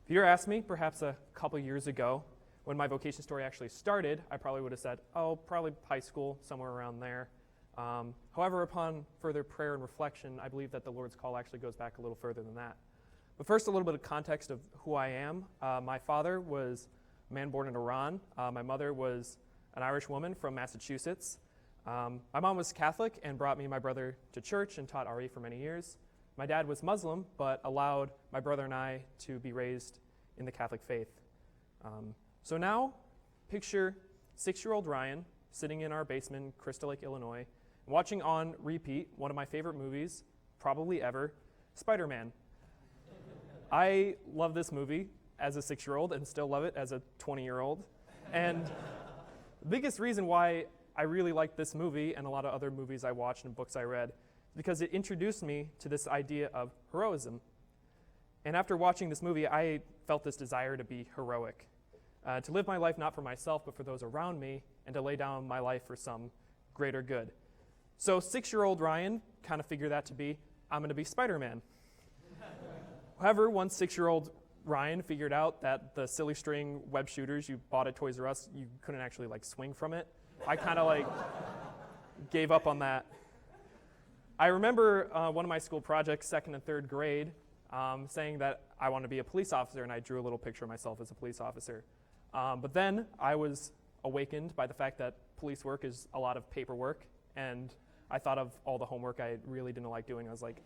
If you were asked me, perhaps a couple years ago, when my vocation story actually started, I probably would have said, probably high school, somewhere around there. However, upon further prayer and reflection, I believe that the Lord's call actually goes back a little further than that. But first, a little bit of context of who I am. My father was a man born in Iran. My mother was an Irish woman from Massachusetts. My mom was Catholic and brought me and my brother to church and taught RE for many years. My dad was Muslim, but allowed my brother and I to be raised in the Catholic faith. So now, picture 6-year-old Ryan sitting in our basement in Crystal Lake, Illinois, watching on repeat one of my favorite movies, probably ever, Spider-Man. I love this movie as a 6-year-old and still love it as a 20-year-old. And the biggest reason why I really like this movie and a lot of other movies I watched and books I read because it introduced me to this idea of heroism. And after watching this movie, I felt this desire to be heroic, to live my life not for myself, but for those around me, and to lay down my life for some greater good. So 6-year-old Ryan kind of figured that to be, I'm going to be Spider-Man. However, once 6-year-old Ryan figured out that the silly string web shooters you bought at Toys R Us, you couldn't actually swing from it, I kind of gave up on that. I remember one of my school projects, 2nd and 3rd grade, saying that I wanted to be a police officer, and I drew a little picture of myself as a police officer. But then I was awakened by the fact that police work is a lot of paperwork, and I thought of all the homework I really didn't like doing. I was like,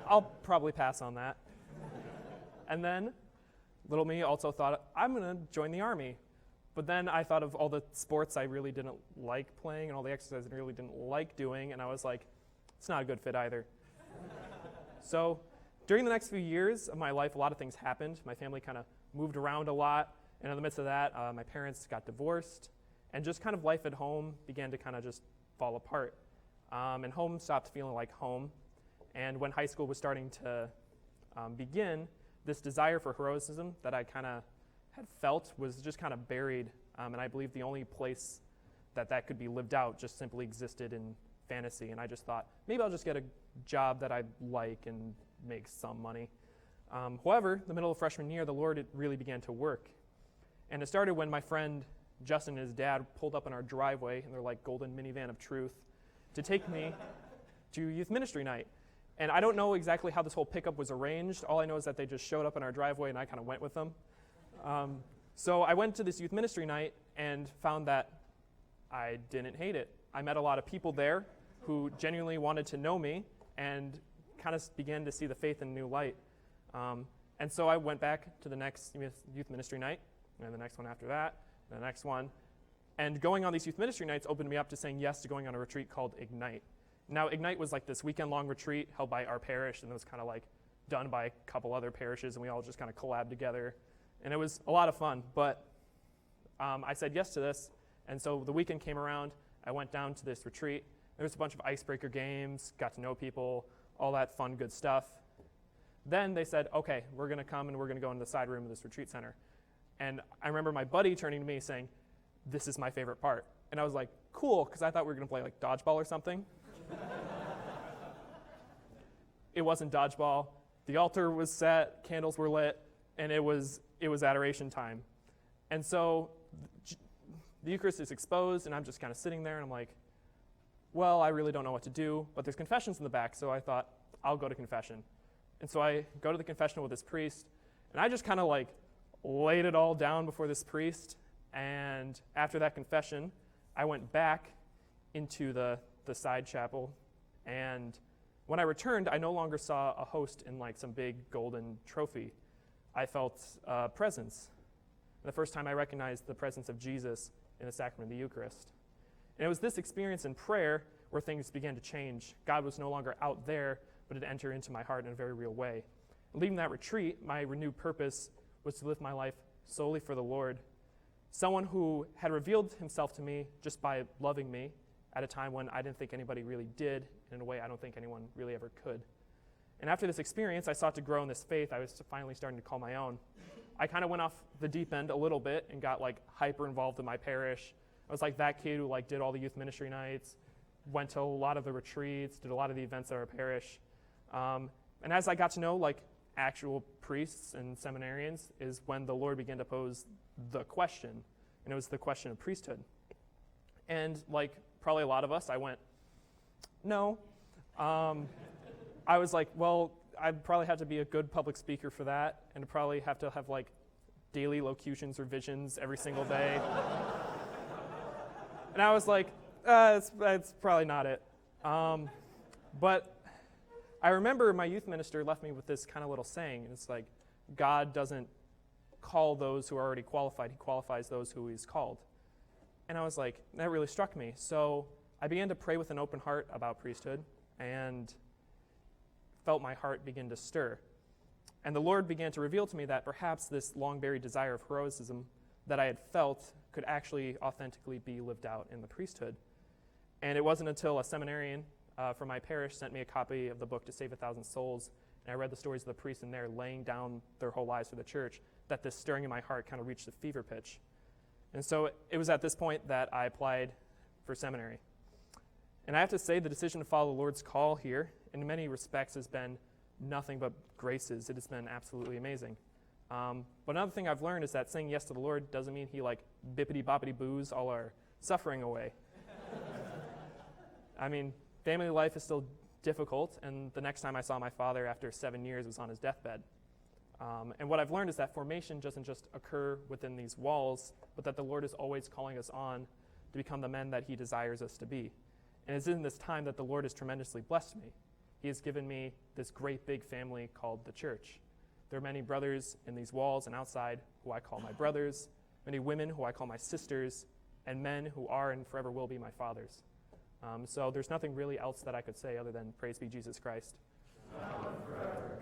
I'll probably pass on that. And then little me also thought, I'm going to join the Army. But then I thought of all the sports I really didn't like playing and all the exercises I really didn't like doing, and I was like, it's not a good fit either. So during the next few years of my life, a lot of things happened. My family kind of moved around a lot, and in the midst of that, my parents got divorced, and just kind of life at home began to kind of just fall apart. And home stopped feeling like home. And when high school was starting to begin, this desire for heroism that I kind of had felt was just kind of buried. And I believe the only place that could be lived out just simply existed in fantasy. And I just thought, maybe I'll just get a job that I like and make some money. However, the middle of freshman year, the Lord really began to work. And it started when my friend Justin and his dad pulled up in our driveway in their golden minivan of truth to take me to youth ministry night. And I don't know exactly how this whole pickup was arranged. All I know is that they just showed up in our driveway and I kind of went with them. So I went to this youth ministry night and found that I didn't hate it. I met a lot of people there who genuinely wanted to know me and kind of began to see the faith in a new light. And so I went back to the next youth ministry night, and the next one after that, and the next one. And going on these youth ministry nights opened me up to saying yes to going on a retreat called Ignite. Now, Ignite was this weekend-long retreat held by our parish, and it was kind of done by a couple other parishes, and we all just kind of collabed together. And it was a lot of fun, but I said yes to this, and so the weekend came around. I went down to this retreat. There was a bunch of icebreaker games, got to know people, all that fun, good stuff. Then they said, okay, we're going to come and we're going to go into the side room of this retreat center. And I remember my buddy turning to me saying, this is my favorite part. And I was like, cool, because I thought we were going to play dodgeball or something. It wasn't dodgeball. The altar was set, candles were lit, and it was adoration time. And so the Eucharist is exposed, and I'm just kind of sitting there, and I'm like, well, I really don't know what to do, but there's confessions in the back, so I thought, I'll go to confession. And so I go to the confessional with this priest, and I just kind of laid it all down before this priest, and after that confession, I went back into the side chapel, and when I returned, I no longer saw a host in some big golden trophy. I felt presence. The first time I recognized the presence of Jesus in the sacrament of the Eucharist. And it was this experience in prayer where things began to change. God was no longer out there, but it entered into my heart in a very real way. And leaving that retreat, my renewed purpose was to live my life solely for the Lord. Someone who had revealed himself to me just by loving me at a time when I didn't think anybody really did, and in a way I don't think anyone really ever could. And after this experience, I sought to grow in this faith. I was finally starting to call my own. I kind of went off the deep end a little bit and got hyper involved in my parish. I was that kid who did all the youth ministry nights, went to a lot of the retreats, did a lot of the events at our parish. And as I got to know actual priests and seminarians is when the Lord began to pose the question, and it was the question of priesthood. And like probably a lot of us, I went, no. I was like, well, I'd probably have to be a good public speaker for that, and I'd probably have to have like daily locutions or visions every single day. And I was like, that's probably not it. But I remember my youth minister left me with this kind of little saying, and it's like, God doesn't call those who are already qualified, he qualifies those who he's called. And I was like, that really struck me. So I began to pray with an open heart about priesthood, and felt my heart begin to stir. And the Lord began to reveal to me that perhaps this long-buried desire of heroism that I had felt could actually authentically be lived out in the priesthood. And it wasn't until a seminarian from my parish sent me a copy of the book To Save 1,000 Souls, and I read the stories of the priests in there laying down their whole lives for the church, that this stirring in my heart kind of reached a fever pitch. And so it was at this point that I applied for seminary. And I have to say the decision to follow the Lord's call here, in many respects, has been nothing but graces. It has been absolutely amazing. But another thing I've learned is that saying yes to the Lord doesn't mean he like bippity-boppity-boos all our suffering away. I mean, family life is still difficult, and the next time I saw my father after 7 years was on his deathbed. And what I've learned is that formation doesn't just occur within these walls, but that the Lord is always calling us on to become the men that he desires us to be. And it's in this time that the Lord has tremendously blessed me. He has given me this great big family called the church. There are many brothers in these walls and outside who I call my brothers, many women who I call my sisters, and men who are and forever will be my fathers. So there's nothing really else that I could say other than praise be Jesus Christ. Now and forever.